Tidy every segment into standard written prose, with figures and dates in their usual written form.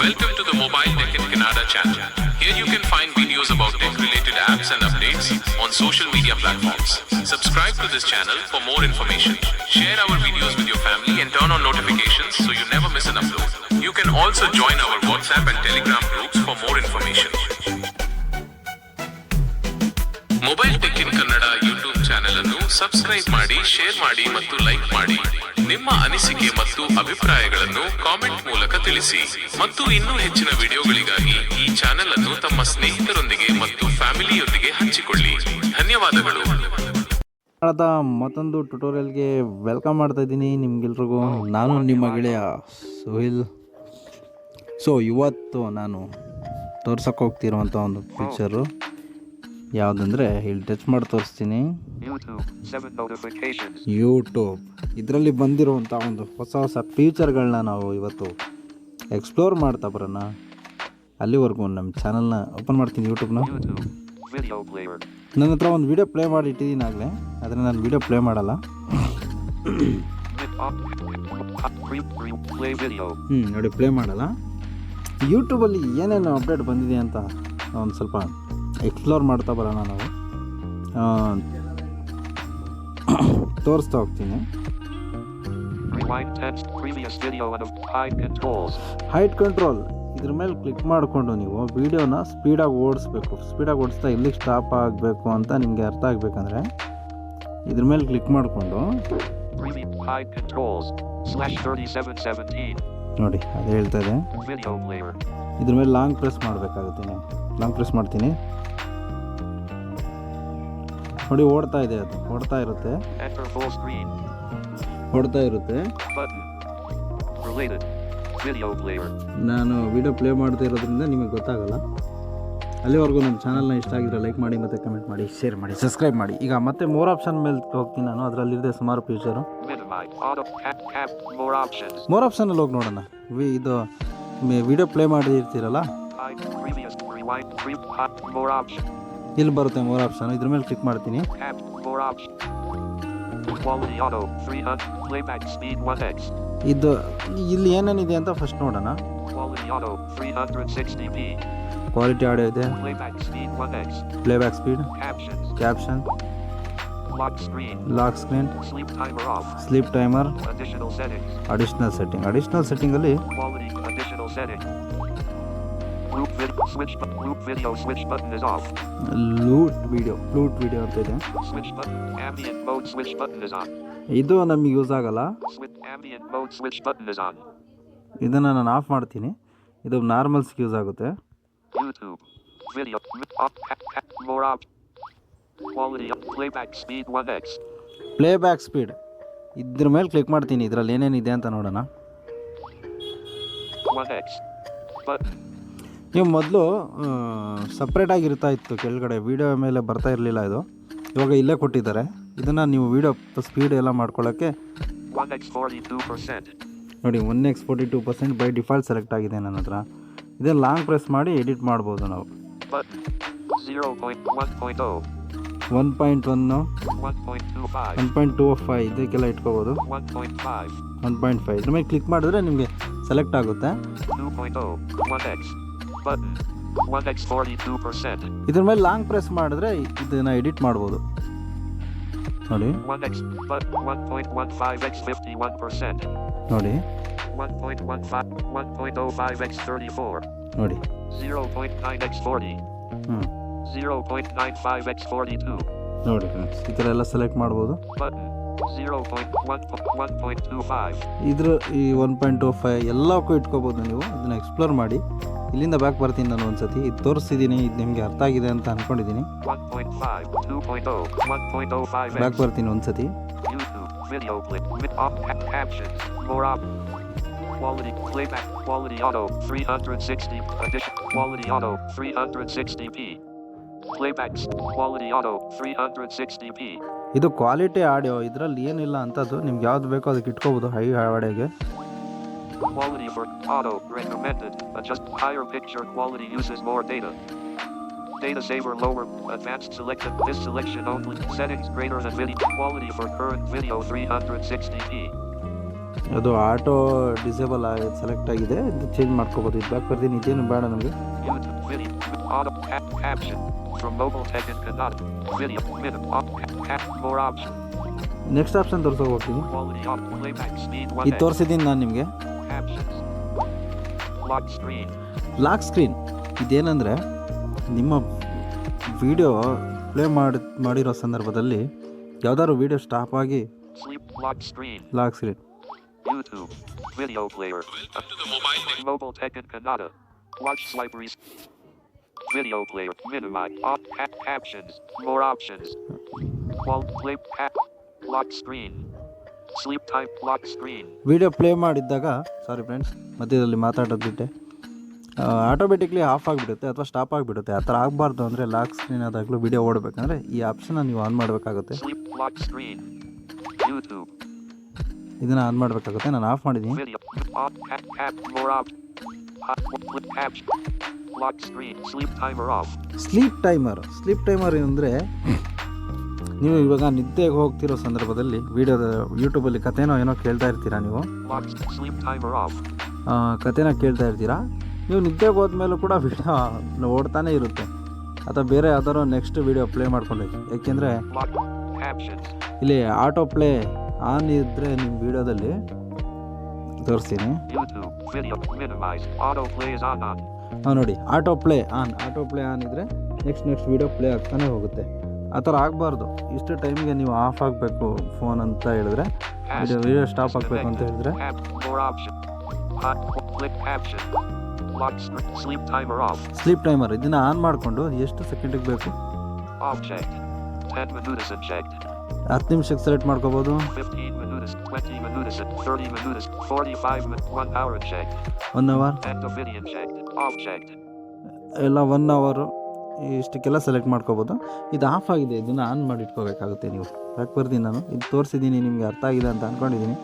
Welcome to the Mobile Tech in Kannada channel. Here you can find videos about tech-related apps and updates on social media platforms. Subscribe to this channel for more information. Share our videos with your family and turn on notifications so you never miss an upload. You can also join our WhatsApp and Telegram groups for more information. Mobile tech in Kannada YouTube channel ಅನ್ನು subscribe ಮಾಡಿ, share ಮಾಡಿ ಮತ್ತು like ಮಾಡಿ. ನಿಮ್ಮ ಅನಿಸಿಕೆ ಮತ್ತು ಅಭಿಪ್ರಾಯಗಳನ್ನು comment ಮೂಲಕ ತಿಳಿಸಿ. ಮತ್ತು ಇನ್ನೂ ಹೆಚ್ಚಿನ ವಿಡಿಯೋಗಳಿಗಾಗಿ ಈ ಚಾನೆಲ್ ಅನ್ನು ತಮ್ಮ ಸ್ನೇಹಿತರೊಂದಿಗೆ ಮತ್ತು ಫ್ಯಾಮಿಲಿಯೊಂದಿಗೆ ಹಂಚಿಕೊಳ್ಳಿ. ಧನ್ಯವಾದಗಳು. ಮತ್ತೊಂದು ಟ್ಯುಟೋರಿಯಲ್ಗೆ ವೆಲ್ಕಮ್ ಮಾಡ್ತಾ ಇದ್ದೀನಿ ನಿಮ್ಗೆಲ್ರಿಗೂ. ನಾನು ನಿಮ್ಮ ಗೆಳೆಯ ಸುಹಿಲ್. ಇವತ್ತು ನಾನು ತೋರ್ಸಕ್ಕೆ ಹೋಗ್ತಿರುವಂಥ ಒಂದು ಪಿಕ್ಚರು ಯಾವುದಂದರೆ ಇಲ್ಲಿ ಟಚ್ ಮಾಡಿ ತೋರಿಸ್ತೀನಿ. ಯೂಟ್ಯೂಬ್ ಇದರಲ್ಲಿ ಬಂದಿರುವಂಥ ಒಂದು ಹೊಸ ಫೀಚರ್ಗಳನ್ನ ನಾವು ಇವತ್ತು ಎಕ್ಸ್ಪ್ಲೋರ್ ಮಾಡ್ತಾ ಬರೋಣ. ಅಲ್ಲಿವರೆಗೂ ನಮ್ಮ ಚಾನಲ್ನ ಓಪನ್ ಮಾಡ್ತೀನಿ. ಯೂಟ್ಯೂಬ್ನ ನನ್ನ ಹತ್ರ ಒಂದು ವಿಡಿಯೋ ಪ್ಲೇ ಮಾಡಿ ಇಟ್ಟಿದ್ದೀನಿ ಆಗಲೇ, ಆದರೆ ನಾನು ವಿಡಿಯೋ ಪ್ಲೇ ಮಾಡಲ್ಲ. ನೋಡಿ, ಪ್ಲೇ ಮಾಡಲ್ಲ. ಯೂಟ್ಯೂಬಲ್ಲಿ ಏನೇನು ಅಪ್ಡೇಟ್ ಬಂದಿದೆ ಅಂತ ಒಂದು ಸ್ವಲ್ಪ ಎಕ್ಸ್ಪ್ಲೋರ್ ಮಾಡ್ತಾ ಬರೋಣ. ನಾವು ತೋರಿಸ್ತಾ ಹೋಗ್ತೀನಿ. ಹೈಟ್ ಕಂಟ್ರೋಲ್ ಇದ್ರ ಮೇಲೆ ಕ್ಲಿಕ್ ಮಾಡಿಕೊಂಡು ನೀವು ವಿಡಿಯೋನ ಸ್ಪೀಡಾಗಿ ಓಡಿಸ್ಬೇಕು. ಸ್ಪೀಡಾಗಿ ಓಡಿಸ್ತಾ ಇಲ್ಲಿಗೆ ಸ್ಟಾಪ್ ಆಗಬೇಕು ಅಂತ ನಿಮಗೆ ಅರ್ಥ ಆಗಬೇಕಂದ್ರೆ ಇದ್ರ ಮೇಲೆ ಕ್ಲಿಕ್ ಮಾಡಿಕೊಂಡು ನೋಡಿ, ಅದು ಹೇಳ್ತಾ ಇದೆ. ಇದ್ರ ಮೇಲೆ ಲಾಂಗ್ ಪ್ರೆಸ್ ಮಾಡಬೇಕಾಗುತ್ತೆ. ಲಾಂಗ್ ಪ್ರೆಸ್ ಮಾಡ್ತೀನಿ. ನೋಡಿ, ಓಡ್ತಾ ಇದೆ. ಅದು ಓಡ್ತಾ ಇರುತ್ತೆ. ನಾನು ವಿಡಿಯೋ ಪ್ಲೇ ಮಾಡ್ತಾ ಇರೋದ್ರಿಂದ ನಿಮಗೆ ಗೊತ್ತಾಗಲ್ಲ. ಅಲ್ಲಿವರೆಗೂ ನಮ್ಮ ಚಾನಲ್ನ ಇಷ್ಟ ಆಗಿದ್ರೆ ಲೈಕ್ ಮಾಡಿ, ಮತ್ತು ಕಮೆಂಟ್ ಮಾಡಿ, ಶೇರ್ ಮಾಡಿ, ಸಬ್ಸ್ಕ್ರೈಬ್ ಮಾಡಿ. ಈಗ ಮತ್ತೆ ಮೋರ್ ಆಪ್ಷನ್ ಮೇಲೆ ಹೋಗ್ತೀನಿ ನಾನು. ಅದರಲ್ಲಿದೆ ಸುಮಾರು ಫೀಚರು. ಮೋರ್ ಆಪ್ಷನಲ್ಲಿ ಹೋಗಿ ನೋಡೋಣ. ಇದು ವಿಡಿಯೋ ಪ್ಲೇ ಮಾಡಿರ್ತೀರಲ್ಲ, ಇಲ್ಲಿ ಬರುತ್ತೆ ಮೋರ್ ಆಪ್ಷನ್. ಇದ್ರ ಮೇಲೆ ಕ್ಲಿಕ್ ಮಾಡ್ತೀನಿ. ಇದು ಇಲ್ಲಿ ಏನೇನಿದೆ ಅಂತ ಫಸ್ಟ್ ನೋಡೋಣ. ಕ್ವಾಲಿಟಿ ಆಡಿಯೋ ಇದೆ, playback speed, caption, lock screen, sleep timer, additional setting ಅಲ್ಲಿ ಫ್ಲೂಟ್ ವಿಡಿಯೋ ಅಂತ ಇದೆ. ಇದು ನಮಗೆ ಯೂಸ್ ಆಗಲ್ಲ. ಇದನ್ನು ನಾನು ಆಫ್ ಮಾಡ್ತೀನಿ. ಇದು ನಾರ್ಮಲ್ಸ್ಗೆ ಯೂಸ್ ಆಗುತ್ತೆ. ಪ್ಲೇಬ್ಯಾಕ್ ಸ್ಪೀಡ್ ಇದ್ರ ಮೇಲೆ ಕ್ಲಿಕ್ ಮಾಡ್ತೀನಿ. ಇದರಲ್ಲಿ ಏನೇನಿದೆ ಅಂತ ನೋಡೋಣ. ನೀವು ಮೊದಲು ಸಪ್ರೇಟಾಗಿರ್ತಾ ಇತ್ತು, ಕೆಳಗಡೆ ವೀಡಿಯೋ ಮೇಲೆ ಬರ್ತಾ ಇರಲಿಲ್ಲ. ಇದು ಇವಾಗ ಇಲ್ಲೇ ಕೊಟ್ಟಿದ್ದಾರೆ. ಇದನ್ನು ನೀವು ವೀಡಿಯೋ ಸ್ಪೀಡ್ ಎಲ್ಲ ಮಾಡ್ಕೊಳ್ಳೋಕ್ಕೆ ನೋಡಿ, 1x42% ಬೈ ಡಿಫಾಲ್ಟ್ ಸೆಲೆಕ್ಟ್ ಆಗಿದೆ ನನ್ನ ಹತ್ರ. ಇದನ್ನು ಲಾಂಗ್ ಪ್ರೆಸ್ ಮಾಡಿ ಎಡಿಟ್ ಮಾಡ್ಬೋದು ನಾವು. 1.1 1.25 ಇದಕ್ಕೆಲ್ಲ ಇಟ್ಕೋಬೋದು. 1.5 ಇದ್ರ ಮೇಲೆ ಕ್ಲಿಕ್ ಮಾಡಿದ್ರೆ ನಿಮಗೆ ಸೆಲೆಕ್ಟ್ ಆಗುತ್ತೆ. ಇದ್ರ ಮೇಲೆ ಲಾಂಗ್ ಪ್ರೆಸ್ ಮಾಡಿದ್ರೆ ಇದನ್ನ ಎಡಿಟ್ ಮಾಡ್ಬೋದು. ನೋಡಿ, ನೋಡಿ 1.05x34 ನೋಡಿ, 0.9x40 0.95x42 ನೋಡಿ ಫ್ರೆಂಡ್ಸ್, ಈ ಥರ ಎಲ್ಲ ಸೆಲೆಕ್ಟ್ ಮಾಡ್ಬೋದು. 0.1.25 ಇದ್ರ ಈ 1.25 ಎಲ್ಲಕ್ಕೂ ಇಟ್ಕೋಬೋದು ನೀವು. ಇದನ್ನ ಎಕ್ಸ್ಪ್ಲೋರ್ ಮಾಡಿ. ಇಲ್ಲಿಂದ ಬ್ಯಾಕ್ ಬರ್ತೀನಿ ನಾನು ಒಂದ್ಸತಿ. ಇದು ತೋರಿಸ್ತಿದ್ದೀನಿ, ಇದು ನಿಮಗೆ ಅರ್ಥ ಆಗಿದೆ ಅಂತ ಅಂದ್ಕೊಂಡಿದ್ದೀನಿ. 1.5 2.0 1.05 ಬ್ಯಾಕ್ ಬರ್ತೀನಿ ಒಂದ್ಸತಿ. YouTube video clip with captions more up quality playback quality auto 360 addition quality auto 360p playbacks quality auto 360p. ಇದು ಕ್ವಾಲಿಟಿ ಆಡಿಯೋ. ಇದರಲ್ಲಿ ಏನಿಲ್ಲ ಅಂತದ್ದು, ನಿಮ್ಗೆ ಯಾವ್ದು ಬೇಕೋ ಅದಕ್ಕೆ ಇಟ್ಕೋಬೋದು. ಹೈ ಆಡಿಯೋಗೆ quality for auto recommended adjust higher picture quality uses more data saver lower advanced selected this selection only settings greater than video quality for current video 360p ಅದು ಆಟೋ ಡಿಸೇಬಲ್ ಸೆಲೆಕ್ಟ್ ಆಗಿದೆ, ಇದು change ಮಾಡ್ಕೋಬೋದು. ಇದು back ಬರ್ತೀನಿ, ಇದೇನು ಬೇಡ ನಮಗೆ. YouTube video. Auto caption. From mobile tech and Kannada. Video. Minute. More options. Next option ತೋರ್ಸೋಕೆ ಹೋಗ್ತೀನಿ. Quality off. Playback speed 1. ಇದು ತೋರಿಸಿದ್ದೀನಿ ನಾನು ನಿಮಗೆ. Captions. Lock screen. Lock screen ಇದೇನೆಂದರೆ ನಿಮ್ಮ ವಿಡಿಯೋ ಪ್ಲೇ ಮಾಡಿರೋ ಸಂದರ್ಭದಲ್ಲಿ ಯಾವ್ದಾದ್ರು ವಿಡಿಯೋ ಸ್ಟಾಪ್ ಆಗಿ Sleep. Lock screen. Lock screen. YouTube. Video player. Welcome to the mobile Mobile tech and Kannada. Watch libraries. Video player. Minimize. Off. Captions. More options. Play. Lock screen. Sleep time. Lock screen. Video play ಮಾಡಿದ್ದಾಗ sorry friends, ಮಧ್ಯದಲ್ಲಿ ಮಾತಾಡೋದು ಬಿಟ್ಟೆ, automatically of ಆಗಿಬಿಡುತ್ತೆ ಅಥವಾ stop ಆಗಿಬಿಡುತ್ತೆ. ಆ ಥರ ಆಗಬಾರ್ದು ಅಂದರೆ ಲಾಕ್ ಸ್ಕ್ರೀನ್ ಆದಾಗಲೂ ವಿಡಿಯೋ ಓಡಬೇಕಂದ್ರೆ ಈ ಆಪ್ಷನ್ನ ನೀವು ಆನ್ ಮಾಡಬೇಕಾಗುತ್ತೆ. Sleep. Lock screen. YouTube. ಇದನ್ನು ಆನ್ ಮಾಡಬೇಕಾಗುತ್ತೆ. ನಾನು ಆಫ್ ಮಾಡಿದ್ದೀನಿ. Video. Off. More options. Caption. Lock screen. Sleep timer off. Sleep timer ಅಂದರೆ ನೀವು ಇವಾಗ ನಿದ್ದೆಗೆ ಹೋಗ್ತಿರೋ ಸಂದರ್ಭದಲ್ಲಿ ವಿಡಿಯೋದ ಯೂಟ್ಯೂಬಲ್ಲಿ ಕಥೆನೋ ಏನೋ ಕೇಳ್ತಾ ಇರ್ತೀರಾ, ನೀವು Lock. Sleep timer off. ಕಥೆನ ಕೇಳ್ತಾ ಇರ್ತೀರಾ. ನೀವು ನಿದ್ದೆಗೆ ಹೋದ್ಮೇಲೂ ಕೂಡ ವಿಡಿಯೋ ಓಡ್ತಾನೆ ಇರುತ್ತೆ, ಅಥವಾ ಬೇರೆ ಯಾವ್ದಾದ್ರು ನೆಕ್ಸ್ಟ್ ವಿಡಿಯೋ ಪ್ಲೇ ಮಾಡ್ಕೊಂಡೈತಿ. ಯಾಕೆಂದರೆ Lock. Captions. ಇಲ್ಲಿ ಆಟೋ ಪ್ಲೇ ಆನ್ ಇದ್ದರೆ ನಿಮ್ಮ ವಿಡಿಯೋದಲ್ಲಿ ತೋರಿಸ್ತೀನಿ. YouTube. Video. Minimize. Auto play is on. ನೋಡಿ, ಆಟೋ ಪ್ಲೇ ಆನ್ ಇದ್ದರೆ ನೆಕ್ಸ್ಟ್ ವಿಡಿಯೋ ಪ್ಲೇ ಆಗ್ತಾನೆ ಹೋಗುತ್ತೆ. ಆ ಥರ ಆಗಬಾರ್ದು. ಇಷ್ಟು ಟೈಮಿಗೆ ನೀವು ಆಫ್ ಆಗಬೇಕು ಫೋನ್ ಅಂತ ಹೇಳಿದ್ರೆ, ವಿಡಿಯೋ ಸ್ಟಾಪ್ ಆಗಬೇಕು ಅಂತ ಹೇಳಿದ್ರೆ More options. Click caption. Lock screen. Sleep timer off. Sleep timer ಇದನ್ನು ಆನ್ ಮಾಡಿಕೊಂಡು ಎಷ್ಟು ಸೆಕೆಂಡಿಗೆ ಬೇಕು Off checked. 10 minutes unchecked. 10 ನಿಮಿಷಕ್ಕೆ ಸೆಲೆಕ್ಟ್ ಮಾಡ್ಕೋಬೋದು. 15 minutes. 20 minutes. 30 minutes. 45 minutes. 1 hour unchecked. 1 hour End of video unchecked. Off checked. ಎಲ್ಲ 1 ಅವರು ಇಷ್ಟಕ್ಕೆಲ್ಲ ಸೆಲೆಕ್ಟ್ ಮಾಡ್ಕೋಬೋದು. ಇದು ಆಫ್ ಆಗಿದೆ, ಇದನ್ನು ಆನ್ ಮಾಡಿ ಇಟ್ಕೋಬೇಕಾಗುತ್ತೆ. ನೀವು ಯಾಕೆ ಬರ್ತೀನಿ, ನಾನು ಇದು ತೋರಿಸಿದ್ದೀನಿ, ನಿಮಗೆ ಅರ್ಥ ಆಗಿದೆ ಅಂತ ಅಂದ್ಕೊಂಡಿದ್ದೀನಿ.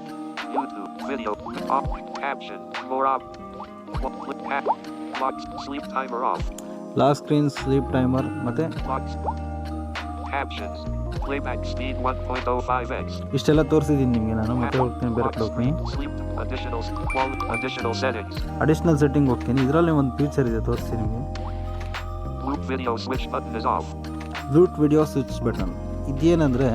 YouTube. Video. Off. Caption. More off. Lock. Sleep timer off. Lock screen, sleep timer ಮತ್ತು Lock. Captions. Playback speed 1.05x. ಇಷ್ಟೆಲ್ಲ ತೋರಿಸಿದ್ದೀನಿ ನಿಮಗೆ. ನಾನು ಮತ್ತೆ ಹೋಗ್ತೀನಿ, ಬೇರೆ ಕಡೆ ಹೋಗ್ತೀನಿ. Sleep. Additional settings. Additional setting ಹೋಗ್ತೀನಿ. ಇದರಲ್ಲಿ ಒಂದು ಫೀಚರ್ ಇದೆ, ತೋರಿಸ್ತೀನಿ ನಿಮಗೆ. Loop video switch button is off. ಬ್ಲೂಟ್ ವಿಡಿಯೋ ಸ್ವಿಚ್ ಬಟನ್ ಇದೇನೆಂದರೆ,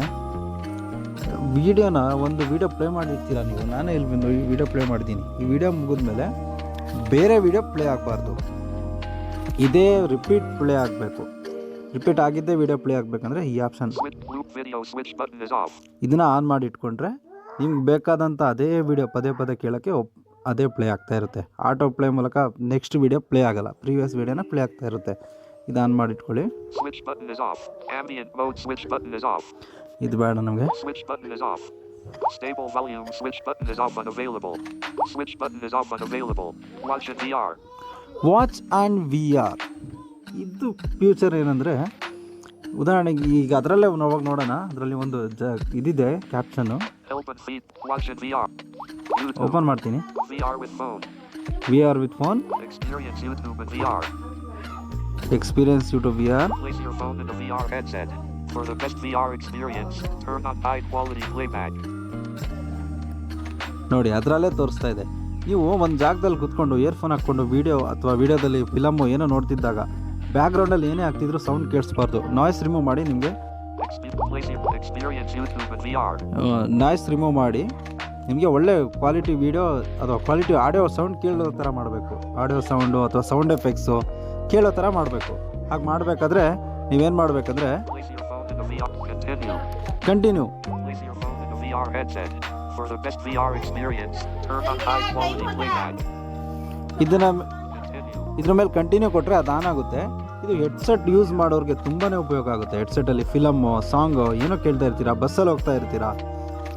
ಒಂದು ವಿಡಿಯೋ ಪ್ಲೇ ಮಾಡಿರ್ತೀರ ನೀವು. ನಾನೇ ಇಲ್ಲಿ ಬಂದು ಈ ವಿಡಿಯೋ ಪ್ಲೇ ಮಾಡಿದ್ದೀನಿ. ಈ ವಿಡಿಯೋ ಮುಗಿದ್ಮೇಲೆ ಬೇರೆ ವಿಡಿಯೋ ಪ್ಲೇ ಆಗಬಾರ್ದು, ಇದೇ ರಿಪೀಟ್ ಪ್ಲೇ ಆಗಬೇಕು. ರಿಪೀಟ್ ಆಗಿದ್ದೇ ವಿಡಿಯೋ ಪ್ಲೇ ಆಗಬೇಕಂದ್ರೆ ಈ option, Loop video switch button is off. ಇದನ್ನು ಆನ್ ಮಾಡಿ ಇಟ್ಕೊಂಡ್ರೆ ನಿಮ್ಗೆ ಬೇಕಾದಂಥ ಅದೇ ವಿಡಿಯೋ ಪದೇ ಕೇಳೋಕ್ಕೆ ಅದೇ ಪ್ಲೇ ಆಗ್ತಾ ಇರುತ್ತೆ. ಆಟೋ ಪ್ಲೇ ಮೂಲಕ ನೆಕ್ಸ್ಟ್ ವಿಡಿಯೋ ಪ್ಲೇ ಆಗಲ್ಲ, ಪ್ರೀವಿಯಸ್ ವಿಡಿಯೋನ ಪ್ಲೇ ಆಗ್ತಾ ಇರುತ್ತೆ. ಇದು ಆನ್ ಮಾಡಿ ಇಟ್ಕೊಳ್ಳಿ. Switch button is off. Ambient mode switch button is off. ಇದು ಬೇಡ ನಮಗೆ. Switch button is off. Stable volume switch button is off, unavailable. Switch button is off, unavailable. Watch in VR. Watch and VR ಇದು future ಏನಂದರೆ, ಉದಾಹರಣೆಗೆ ಈಗ ಅದರಲ್ಲೇ ನಾವಾಗ ನೋಡೋಣ. ಅದರಲ್ಲಿ ಒಂದು ಇದಿದೆ ಕ್ಯಾಪ್ಷನ್ನು. Help and feed. Watch in VR. YouTube. Open ಮಾಡ್ತೀನಿ. VR with phone. VR with phone. Experience YouTube in VR. Experience YouTube VR. Place your phone in a VR headset. For the best VR experience, turn on high quality playback. ನೋಡಿ, ಅದರಲ್ಲೇ ತೋರಿಸ್ತಾ ಇದೆ. ನೀವು ಒಂದು ಜಾಗದಲ್ಲಿ ಕುತ್ಕೊಂಡು earphone ಹಾಕ್ಕೊಂಡು ವಿಡಿಯೋದಲ್ಲಿ ಫಿಲಮ್ಮು ಏನೋ ನೋಡ್ತಿದ್ದಾಗ ಬ್ಯಾಕ್ಗ್ರೌಂಡಲ್ಲಿ ಏನೇ ಆಗ್ತಿದ್ರು ಸೌಂಡ್ ಕೇಳಿಸ್ಬಾರ್ದು. ನಾಯ್ಸ್ ರಿಮೂವ್ ಮಾಡಿ, ನಿಮಗೆ Experience YouTube in VR. Noise remove ಮಾಡಿ ನಿಮಗೆ ಒಳ್ಳೆ ಕ್ವಾಲಿಟಿ ವಿಡಿಯೋ ಅಥವಾ ಕ್ವಾಲಿಟಿ ಆಡಿಯೋ ಸೌಂಡ್ ಕೇಳೋ ಥರ ಮಾಡಬೇಕು. ಆಡಿಯೋ ಸೌಂಡು ಅಥವಾ ಸೌಂಡ್ ಎಫೆಕ್ಟ್ಸು ಕೇಳೋ ಥರ ಮಾಡಬೇಕು. ಹಾಗೆ ಮಾಡಬೇಕಾದ್ರೆ ನೀವೇನು ಮಾಡಬೇಕಂದ್ರೆ Place your phone in a VR. Continue. Place your phone in a VR headset. For the best VR experience, turn on high quality playback. ಇದ್ರ ಮೇಲೆ ಕಂಟಿನ್ಯೂ ಕೊಟ್ಟರೆ ಅದು ಆನ್ ಆಗುತ್ತೆ. ಇದು ಹೆಡ್ಸೆಟ್ ಯೂಸ್ ಮಾಡೋರಿಗೆ ತುಂಬಾ ಉಪಯೋಗ ಆಗುತ್ತೆ. ಹೆಡ್ಸೆಟಲ್ಲಿ ಫಿಲಮ್ಮು, ಸಾಂಗು ಏನೋ ಕೇಳ್ತಾ ಇರ್ತೀರಾ, ಬಸ್ಸಲ್ಲಿ ಹೋಗ್ತಾ ಇರ್ತೀರಾ.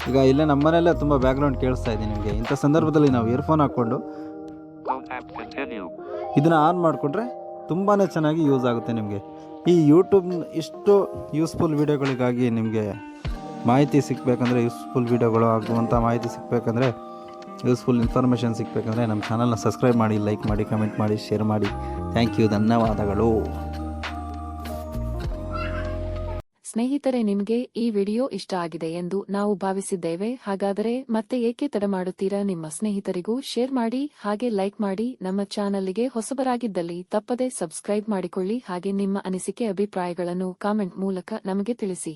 ಈಗ ಇಲ್ಲೇ ನಮ್ಮ ಮನೆಯಲ್ಲೇ ತುಂಬ ಬ್ಯಾಕ್ಗ್ರೌಂಡ್ ಕೇಳಿಸ್ತಾ ಇದೆ ನಿಮಗೆ. ಇಂಥ ಸಂದರ್ಭದಲ್ಲಿ ನಾವು ಇಯರ್ಫೋನ್ ಹಾಕ್ಕೊಂಡು ಇದನ್ನು ಆನ್ ಮಾಡಿಕೊಂಡ್ರೆ ತುಂಬಾ ಚೆನ್ನಾಗಿ ಯೂಸ್ ಆಗುತ್ತೆ ನಿಮಗೆ. ಈ ಯೂಟ್ಯೂಬ್ ಇಷ್ಟು ಯೂಸ್ಫುಲ್ ವೀಡಿಯೋಗಳಿಗಾಗಿ ನಿಮಗೆ ಮಾಹಿತಿ ಸಿಗಬೇಕಂದ್ರೆ, ಯೂಸ್ಫುಲ್ ವೀಡಿಯೋಗಳು ಆಗುವಂಥ ಮಾಹಿತಿ ಸಿಗಬೇಕಂದ್ರೆ, ಯೂಸ್ಫುಲ್ ಇನ್ಫಾರ್ಮೇಷನ್ ಸಿಗಬೇಕಂದ್ರೆ ನಮ್ಮ ಚಾನಲ್ನ ಸಬ್ಸ್ಕ್ರೈಬ್ ಮಾಡಿ, ಲೈಕ್ ಮಾಡಿ, ಕಮೆಂಟ್ ಮಾಡಿ, ಶೇರ್ ಮಾಡಿ. ಥ್ಯಾಂಕ್ ಯು, ಧನ್ಯವಾದಗಳು. ಸ್ನೇಹಿತರೆ, ನಿಮಗೆ ಈ ವಿಡಿಯೋ ಇಷ್ಟ ಆಗಿದೆ ಎಂದು ನಾವು ಭಾವಿಸಿದ್ದೇವೆ. ಹಾಗಾದರೆ ಮತ್ತೆ ಏಕೆ ತಡ ಮಾಡುತ್ತೀರಾ? ನಿಮ್ಮ ಸ್ನೇಹಿತರಿಗೂ ಶೇರ್ ಮಾಡಿ, ಹಾಗೆ ಲೈಕ್ ಮಾಡಿ. ನಮ್ಮ ಚಾನಲ್ಗೆ ಹೊಸಬರಾಗಿದ್ದಲ್ಲಿ ತಪ್ಪದೆ ಸಬ್ಸ್ಕ್ರೈಬ್ ಮಾಡಿಕೊಳ್ಳಿ. ಹಾಗೆ ನಿಮ್ಮ ಅನಿಸಿಕೆ ಅಭಿಪ್ರಾಯಗಳನ್ನು ಕಾಮೆಂಟ್ ಮೂಲಕ ನಮಗೆ ತಿಳಿಸಿ.